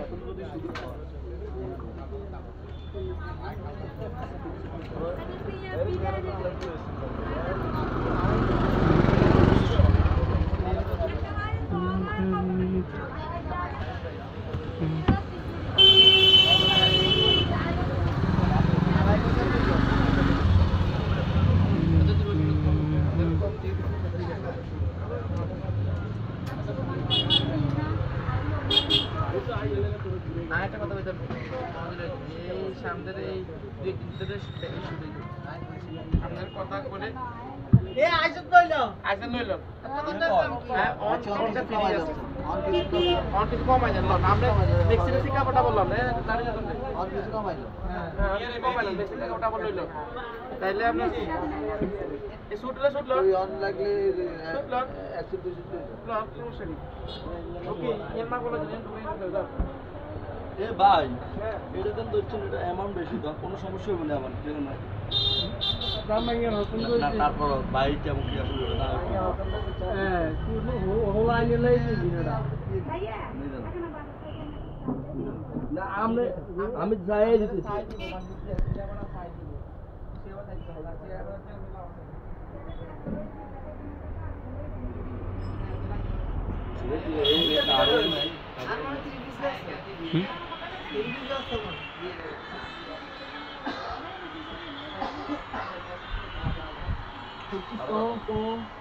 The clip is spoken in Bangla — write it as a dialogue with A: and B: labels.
A: এখন যদি শুধু আরেকটা কথা বলতে এই সামনের এই 2-3 ধরে আপনার কথা বলে এ আইজত লইলো হ্যাঁ অন কোনটা ফ্রি আছে অন কিছু কমাই দেন আমরা ফ্লেক্সিবিলিটি কাপড়টা বললাম না দাঁড়িয়ে যাবেন অন কিছু কমাই দেন হ্যাঁ কমাইলাম ফ্লেক্সিবিলিটি কাপড়টা বললো তাইলে আপনি এই সুটলে অন লাগলে সুটল 100-200 প্লাস সমস্যা নেই ওকে এর না বলে দিন তুমি দাও এ ভাই এটা দেন ধরছেন এটা অ্যামাউন্ট বেশি দাও কোনো সমস্যা হবে না আমার কেন না দাম ভাঙিয়ে হতন করে না তারপর ভাই কেমন কি আসলে না হ্যাঁ তুই হোলা নিলেই দিনটা ভাইয়া না আমি যাই দিতেছি Oh,